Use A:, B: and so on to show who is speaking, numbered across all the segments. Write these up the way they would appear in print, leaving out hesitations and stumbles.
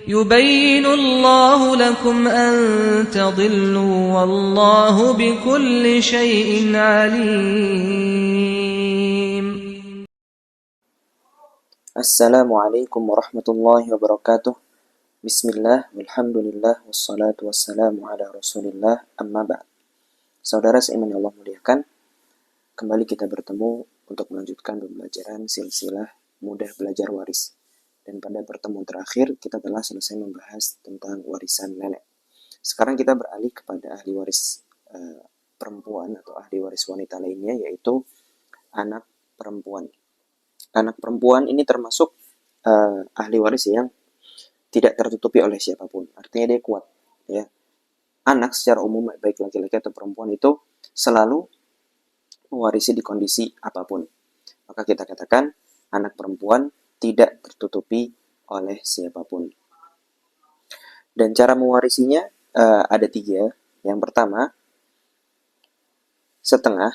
A: يبين الله لكم أن تضلوا والله بكل شيء عليم.
B: Assalamualaikum warahmatullahi wabarakatuh. Bismillah, walhamdulillah, wassalatu wassalamu ala rasulillah, amma ba'd. Saudara seiman yang Allah muliakan, kembali kita bertemu untuk melanjutkan pembelajaran silsilah mudah belajar waris. Dan pada pertemuan terakhir, kita telah selesai membahas tentang warisan nenek. Sekarang kita beralih kepada ahli waris perempuan atau ahli waris wanita lainnya, yaitu anak perempuan. Anak perempuan ini termasuk ahli waris yang tidak tertutupi oleh siapapun. Artinya dia kuat. Ya. Anak secara umum, baik laki-laki atau perempuan, itu selalu mewarisi di kondisi apapun. Maka kita katakan anak perempuan tidak tertutupi oleh siapapun. Dan cara mewarisinya ada 3. Yang pertama, setengah.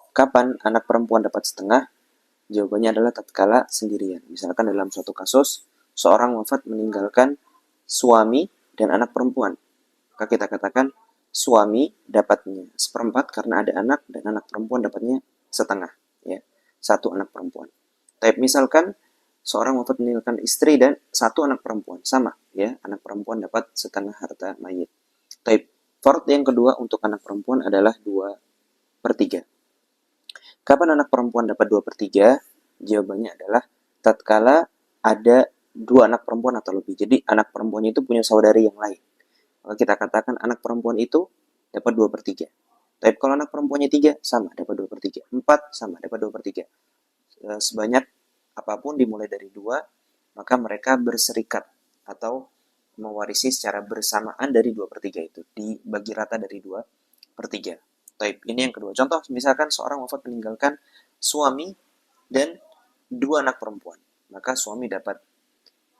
B: Kapan anak perempuan dapat setengah? Jawabannya adalah tatkala sendirian. Misalkan dalam suatu kasus, seorang wafat meninggalkan suami dan anak perempuan. Maka kita katakan suami dapatnya 1/4 karena ada anak, dan anak perempuan dapatnya setengah. Ya, 1 anak perempuan. Tapi misalkan seorang wafat meninggalkan istri dan 1 anak perempuan. Sama, ya, anak perempuan dapat setengah harta mayit. Tapi part yang kedua untuk anak perempuan adalah 2/3. Kapan anak perempuan dapat 2/3? Jawabannya adalah tatkala ada 2 anak perempuan atau lebih. Jadi anak perempuannya itu punya saudari yang lain. Maka kita katakan anak perempuan itu dapat 2/3. Tapi kalau anak perempuannya 3, sama, dapat 2/3. 4, sama, dapat 2/3. Sebanyak apapun dimulai dari 2, maka mereka berserikat atau mewarisi secara bersamaan dari 2/3 itu. Dibagi rata dari 2/3. Taib, ini yang kedua. Contoh, misalkan seorang wafat meninggalkan suami dan 2 anak perempuan. Maka suami dapat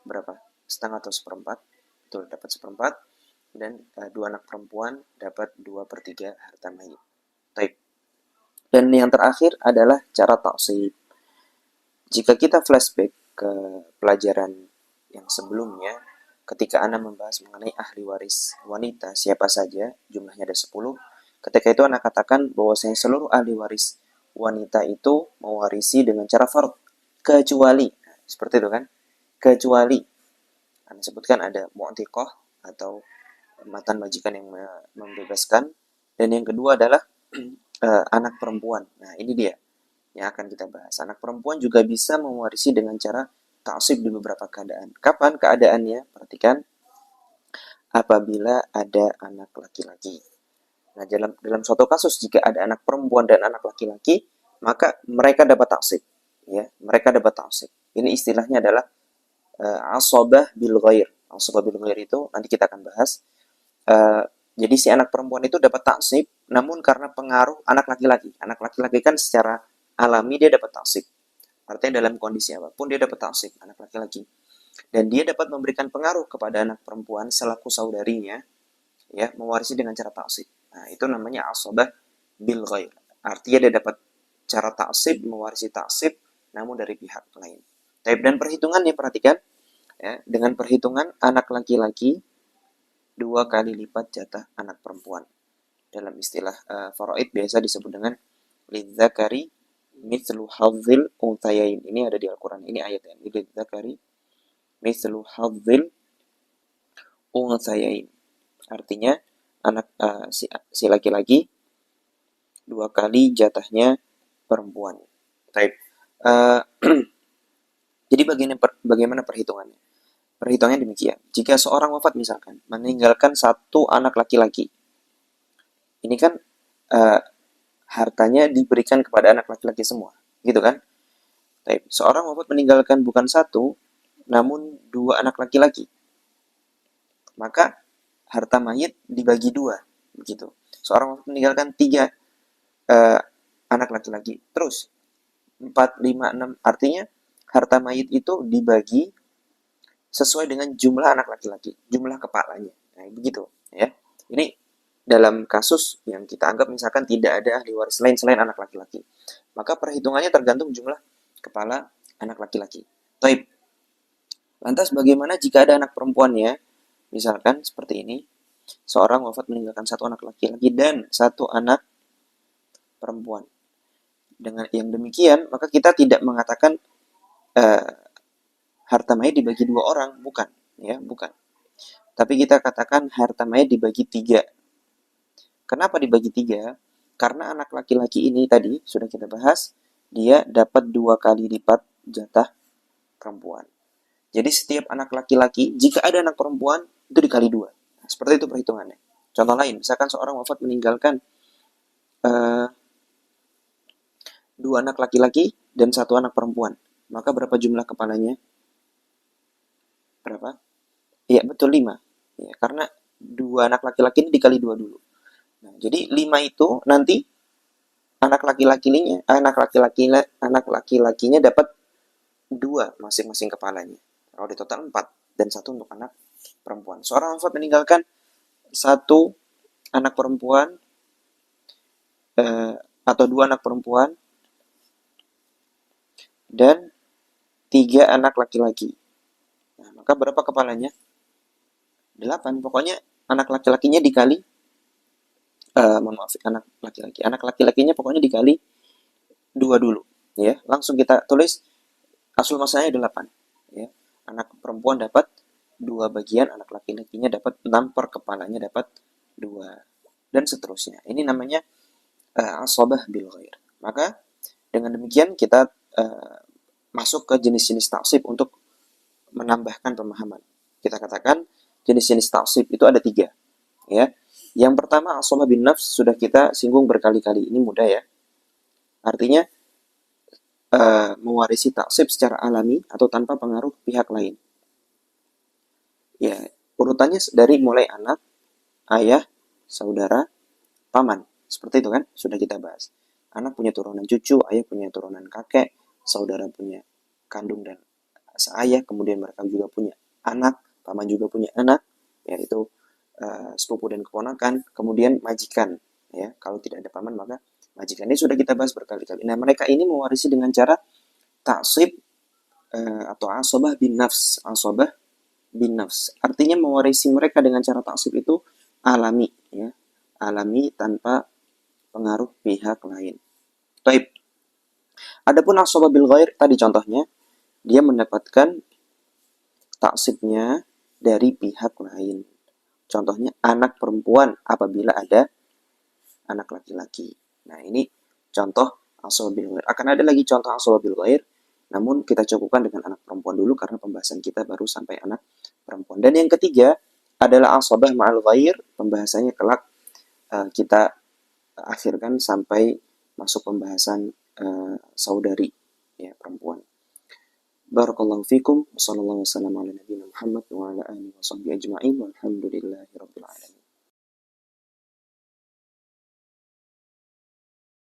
B: berapa? Setengah atau 1/4? Betul, dapat 1/4. Dan 2 anak perempuan dapat 2/3 harta mayit. Taib. Dan yang terakhir adalah cara taksib. Jika kita flashback ke pelajaran yang sebelumnya, ketika Ana membahas mengenai ahli waris wanita, siapa saja, jumlahnya ada 10. Ketika itu Ana katakan bahwasanya seluruh ahli waris wanita itu mewarisi dengan cara fard, kecuali, seperti itu kan, kecuali Ana sebutkan ada mu'tiqah atau mantan majikan yang membebaskan, dan yang kedua adalah anak perempuan. Nah, ini dia yang akan kita bahas. Anak perempuan juga bisa mewarisi dengan cara taksib di beberapa keadaan. Kapan keadaannya? Perhatikan, apabila ada anak laki-laki. Nah, dalam suatu kasus jika ada anak perempuan dan anak laki-laki, maka mereka dapat taksib. Ya, mereka dapat taksib. Ini istilahnya adalah asabah bil ghair. Asabah bil ghair itu nanti kita akan bahas. Jadi si anak perempuan itu dapat taksib, namun karena pengaruh anak laki-laki. Anak laki-laki kan secara alami dia dapat taksib. Artinya dalam kondisi apapun dia dapat taksib, anak laki-laki. Dan dia dapat memberikan pengaruh kepada anak perempuan selaku saudarinya, ya, mewarisi dengan cara taksib. Nah, itu namanya asabah bil ghair. Artinya dia dapat cara taksib, mewarisi taksib, namun dari pihak lain. Dan perhitungannya, perhatikan, ya, dengan perhitungan anak laki-laki 2 kali lipat jatah anak perempuan. Dalam istilah faraid biasa disebut dengan lidzakari mithlu hadzil unthayain. Ini ada di Al-Quran, ini ayatnya. Lidzakari mithlu hadzil unthayain. Artinya anak si laki-laki 2 kali jatahnya perempuan. Baik. Jadi bagaimana perhitungannya? Perhitungannya demikian. Jika seorang wafat misalkan meninggalkan 1 anak laki-laki, ini kan hartanya diberikan kepada anak laki-laki semua, gitu kan? Baik. Seorang wafat meninggalkan bukan 1, namun 2 anak laki-laki, maka harta mayit dibagi 2, begitu. Seorang meninggalkan 3 anak laki-laki, terus 4, 5, 6, artinya harta mayit itu dibagi sesuai dengan jumlah anak laki-laki, jumlah kepalanya. Nah, begitu, ya. Ini dalam kasus yang kita anggap misalkan tidak ada ahli waris lain selain anak laki-laki. Maka perhitungannya tergantung jumlah kepala anak laki-laki. Taib. Lantas bagaimana jika ada anak perempuannya? Misalkan seperti ini, seorang wafat meninggalkan satu anak laki-laki dan satu anak perempuan. Dengan yang demikian, maka kita tidak mengatakan eh, harta mayit dibagi dua orang, bukan, ya, bukan. Tapi kita katakan harta mayit dibagi tiga. Kenapa dibagi tiga? Karena anak laki-laki ini tadi sudah kita bahas, dia dapat 2 kali lipat jatah perempuan. Jadi setiap anak laki-laki, jika ada anak perempuan, itu dikali 2. Nah, seperti itu perhitungannya. Contoh lain, misalkan seorang wafat meninggalkan eh, 2 anak laki-laki dan 1 anak perempuan. Maka berapa jumlah kepalanya? Berapa? Iya, betul 5. Ya, karena 2 anak laki-laki ini dikali 2 dulu. Nah, jadi 5 itu nanti anak laki-lakinya dapat 2 masing-masing kepalanya. Kalau di total 4 dan 1 untuk anak perempuan. Seorang wafat meninggalkan 1 anak perempuan atau 2 anak perempuan dan 3 anak laki-laki. Nah, maka berapa kepalanya? 8. Pokoknya anak laki-lakinya dikali anak laki-laki. Anak laki-lakinya pokoknya dikali 2 dulu, ya. Langsung kita tulis asal masanya 8, ya. Anak perempuan dapat 2 bagian, anak laki-lakinya dapat 6 per kepalanya dapat 2 dan seterusnya. Ini namanya asabah bil ghair. Maka dengan demikian kita masuk ke jenis-jenis taksib untuk menambahkan pemahaman. Kita katakan jenis-jenis taksib itu ada 3, ya. Yang pertama asabah bin nafs sudah kita singgung berkali-kali. Ini mudah, ya. Artinya mewarisi taksib secara alami atau tanpa pengaruh pihak lain. Ya, urutannya dari mulai anak, ayah, saudara, paman. Seperti itu kan, sudah kita bahas. Anak punya turunan cucu, ayah punya turunan kakek, saudara punya kandung dan seayah, kemudian mereka juga punya anak, paman juga punya anak, yaitu sepupu dan keponakan, kemudian majikan. Ya, kalau tidak ada paman maka majikan. Ini sudah kita bahas berkali-kali. Nah, mereka ini mewarisi dengan cara taksib atau asabah bin nafs. Asabah bin nafs. Artinya mewarisi mereka dengan cara taksib itu alami, ya. Alami tanpa pengaruh pihak lain. Taib. Adapun asabah bil ghair tadi contohnya, dia mendapatkan taksibnya dari pihak lain. Contohnya anak perempuan apabila ada anak laki-laki. Nah, ini contoh asabah bil ghair. Akan ada lagi contoh asabah bil ghair, namun kita cukupkan dengan anak perempuan dulu karena pembahasan kita baru sampai anak perempuan. Dan yang ketiga adalah asabah ma'al ghair, pembahasannya kelak kita akhirkan sampai masuk pembahasan saudari, ya, perempuan. Barakallahu fikum. Wassallallahu wasallam ala nabiyina Muhammad wa ala alihi wa sahbihi ajma'in. Walhamdulillahi rabbil alamin.